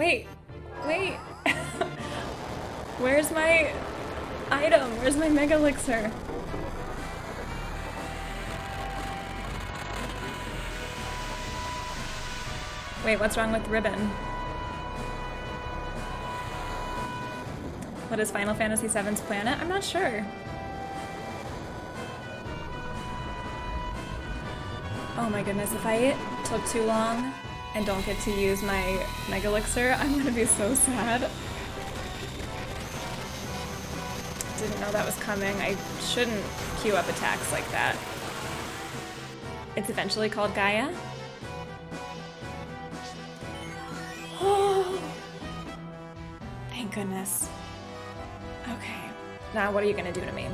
Wait, wait. Where's my item? Where's my mega elixir? Wait, what's wrong with ribbon? What is Final Fantasy VII's planet? I'm not sure. Oh my goodness, if I took too long and don't get to use my mega elixir, I'm gonna be so sad. Didn't know that was coming. I shouldn't queue up attacks like that. It's eventually called Gaia. Oh, thank goodness. Okay, now what are you gonna do to me?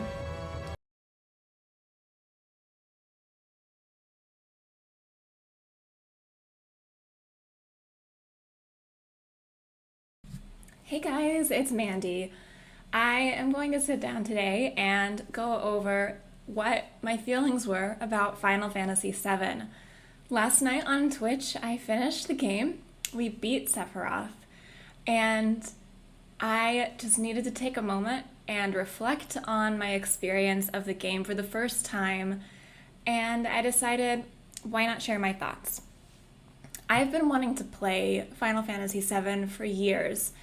Hey guys, it's Mandy. I am going to sit down today and go over what my feelings were about Final Fantasy VII. Last night on Twitch, I finished the game. We beat Sephiroth, and I just needed to take a moment and reflect on my experience of the game for the first time, and I decided, why not share my thoughts? I've been wanting to play Final Fantasy VII for years.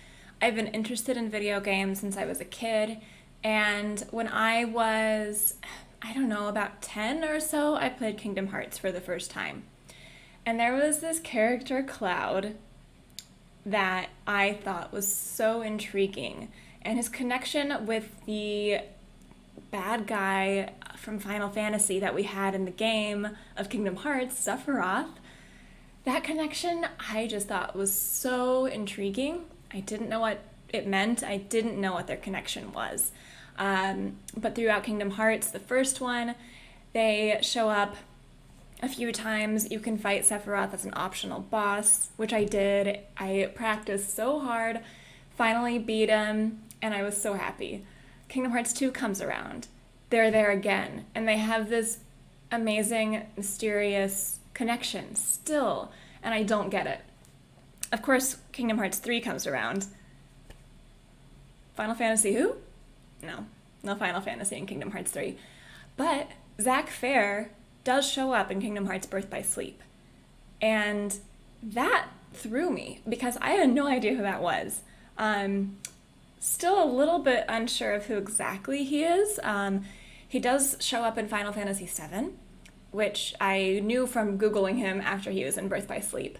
I've been interested in video games since I was a kid, and when I was, I don't know, about 10 or so, I played Kingdom Hearts for the first time. And there was this character, Cloud, that I thought was so intriguing, and his connection with the bad guy from Final Fantasy that we had in the game of Kingdom Hearts, Sephiroth, that connection I just thought was so intriguing. I didn't know what it meant. I didn't know what their connection was. But throughout Kingdom Hearts, the first one, they show up a few times. You can fight Sephiroth as an optional boss, which I did. I practiced so hard, finally beat him, and I was so happy. Kingdom Hearts 2 comes around. They're there again, and they have this amazing, mysterious connection still, and I don't get it. Of course, Kingdom Hearts 3 comes around. Final Fantasy who? No Final Fantasy in Kingdom Hearts 3. But Zack Fair does show up in Kingdom Hearts Birth by Sleep. And that threw me because I had no idea who that was. Still a little bit unsure of who exactly he is. He does show up in Final Fantasy VII, which I knew from Googling him after he was in Birth by Sleep.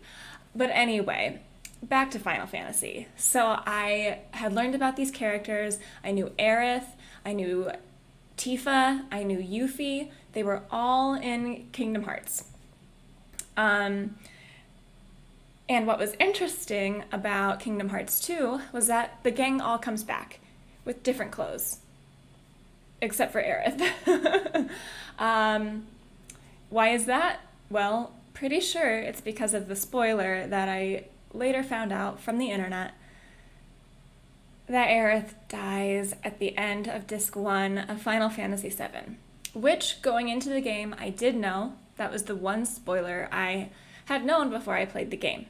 But anyway, back to Final Fantasy. So I had learned about these characters. I knew Aerith, I knew Tifa, I knew Yuffie. They were all in Kingdom Hearts. And what was interesting about Kingdom Hearts 2 was that the gang all comes back with different clothes, except for Aerith. Why is that? Well, pretty sure it's because of the spoiler that I later found out from the internet that Aerith dies at the end of Disc 1 of Final Fantasy VII, which, going into the game, I did know. That was the one spoiler I had known before I played the game.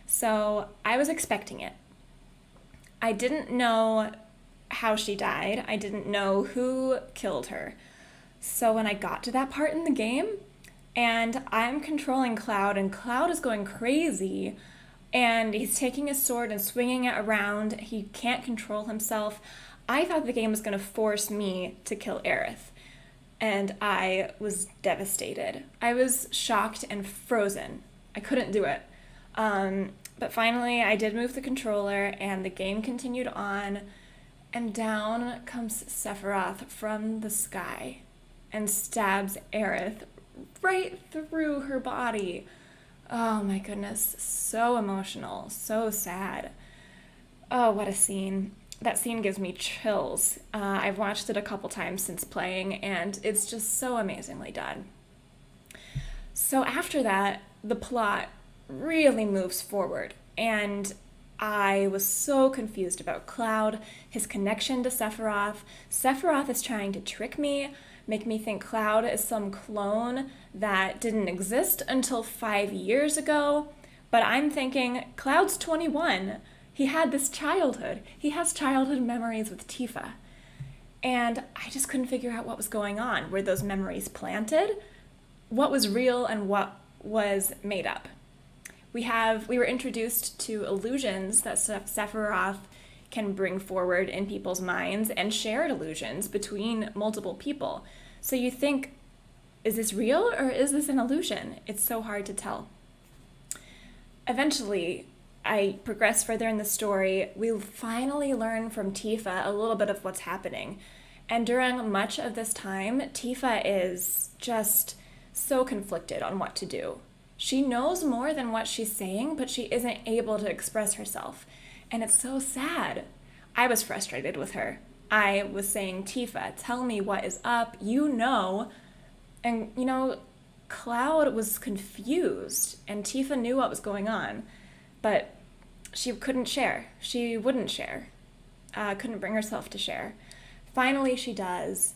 So I was expecting it. I didn't know how she died. I didn't know who killed her. So when I got to that part in the game, and I'm controlling Cloud, and Cloud is going crazy, and he's taking his sword and swinging it around. He can't control himself. I thought the game was going to force me to kill Aerith, and I was devastated. I was shocked and frozen. I couldn't do it. But finally, I did move the controller, and the game continued on, and down comes Sephiroth from the sky and stabs Aerith right through her body. Oh my goodness, so emotional, so sad. Oh, what a scene. That scene gives me chills. I've watched it a couple times since playing, and it's just so amazingly done. So after that, the plot really moves forward, and I was so confused about Cloud, his connection to Sephiroth. Sephiroth is trying to trick me, make me think Cloud is some clone that didn't exist until 5 years ago. But I'm thinking, Cloud's 21. He had this childhood. He has childhood memories with Tifa. And I just couldn't figure out what was going on. Were those memories planted? What was real and what was made up? We were introduced to illusions that Sephiroth can bring forward in people's minds, and shared illusions between multiple people. So you think, is this real or is this an illusion? It's so hard to tell. Eventually, I progress further in the story. We finally learn from Tifa a little bit of what's happening. And during much of this time, Tifa is just so conflicted on what to do. She knows more than what she's saying, but she isn't able to express herself. And it's so sad. I was frustrated with her. I was saying, Tifa, tell me what is up, you know. And, Cloud was confused, and Tifa knew what was going on, but she couldn't share. She wouldn't share. Couldn't bring herself to share. Finally, she does,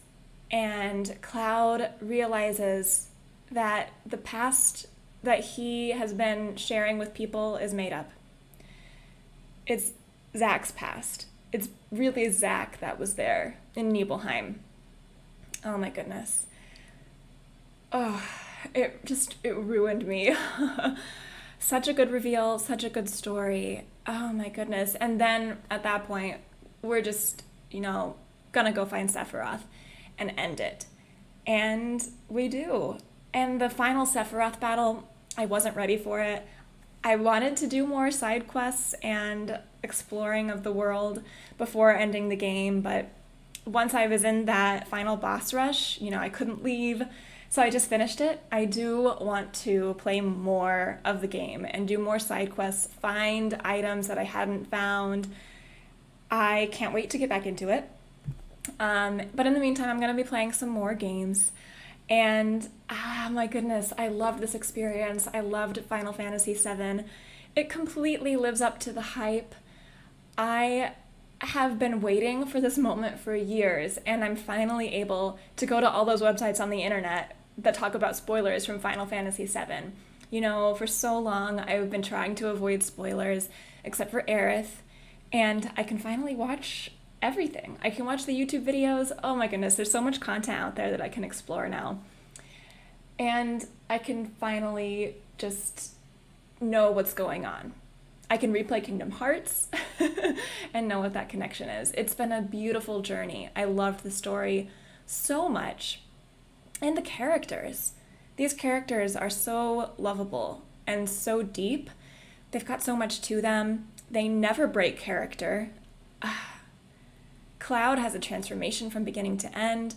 and Cloud realizes that the past that he has been sharing with people is made up. It's Zack's past. It's really Zack that was there in Nibelheim. Oh my goodness. Oh, it ruined me. Such a good reveal, such a good story. Oh my goodness. And then at that point, we're just, gonna go find Sephiroth and end it. And we do. And the final Sephiroth battle, I wasn't ready for it. I wanted to do more side quests and exploring of the world before ending the game, but once I was in that final boss rush, I couldn't leave, so I just finished it. I do want to play more of the game and do more side quests, find items that I hadn't found. I can't wait to get back into it. But in the meantime, I'm going to be playing some more games. And, my goodness, I loved this experience. I loved Final Fantasy VII. It completely lives up to the hype. I have been waiting for this moment for years, and I'm finally able to go to all those websites on the internet that talk about spoilers from Final Fantasy VII. For so long, I've been trying to avoid spoilers, except for Aerith, and I can finally watch everything. I can watch the YouTube videos. Oh my goodness, there's so much content out there that I can explore now. And I can finally just know what's going on. I can replay Kingdom Hearts and know what that connection is. It's been a beautiful journey. I loved the story so much. And the characters. These characters are so lovable and so deep. They've got so much to them. They never break character. Cloud has a transformation from beginning to end.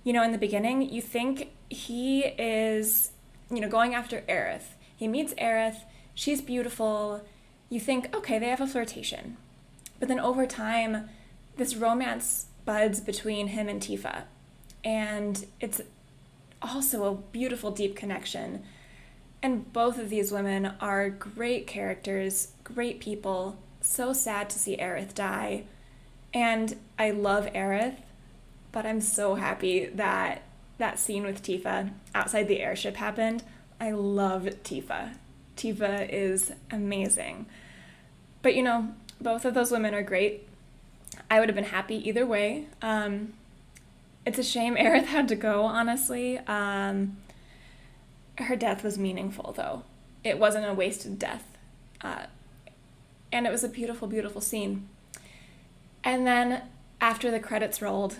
In the beginning, you think he is, going after Aerith. He meets Aerith. She's beautiful. You think, okay, they have a flirtation. But then over time, this romance buds between him and Tifa. And it's also a beautiful, deep connection. And both of these women are great characters, great people. So sad to see Aerith die. And I love Aerith, but I'm so happy that that scene with Tifa outside the airship happened. I love Tifa. Tifa is amazing. But both of those women are great. I would have been happy either way. It's a shame Aerith had to go, honestly. Her death was meaningful, though. It wasn't a wasted death. And it was a beautiful, beautiful scene. And then after the credits rolled,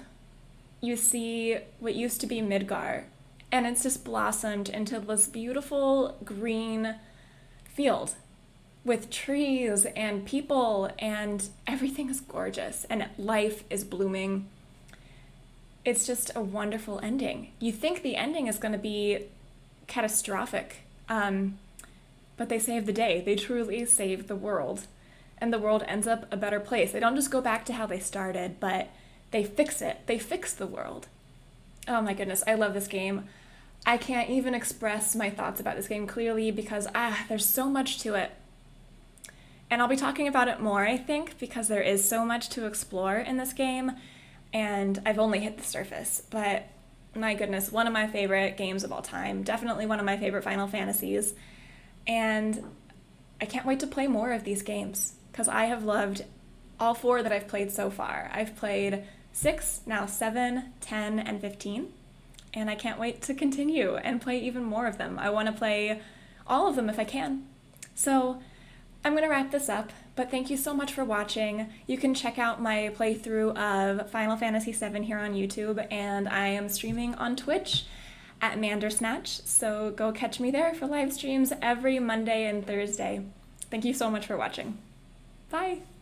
you see what used to be Midgar, and it's just blossomed into this beautiful green field with trees and people, and everything is gorgeous, and life is blooming. It's just a wonderful ending. You think the ending is going to be catastrophic, but they save the day. They truly save the world. And the world ends up a better place. They don't just go back to how they started, but they fix it. They fix the world. Oh my goodness, I love this game. I can't even express my thoughts about this game clearly because there's so much to it. And I'll be talking about it more, I think, because there is so much to explore in this game, and I've only hit the surface. But my goodness, one of my favorite games of all time. Definitely one of my favorite Final Fantasies. And I can't wait to play more of these games. because I have loved all 4 that I've played so far. I've played 6, now 7, 10, and 15, and I can't wait to continue and play even more of them. I want to play all of them if I can. So I'm going to wrap this up, but thank you so much for watching. You can check out my playthrough of Final Fantasy VII here on YouTube, and I am streaming on Twitch at Mandersnatch, so go catch me there for live streams every Monday and Thursday. Thank you so much for watching. Bye!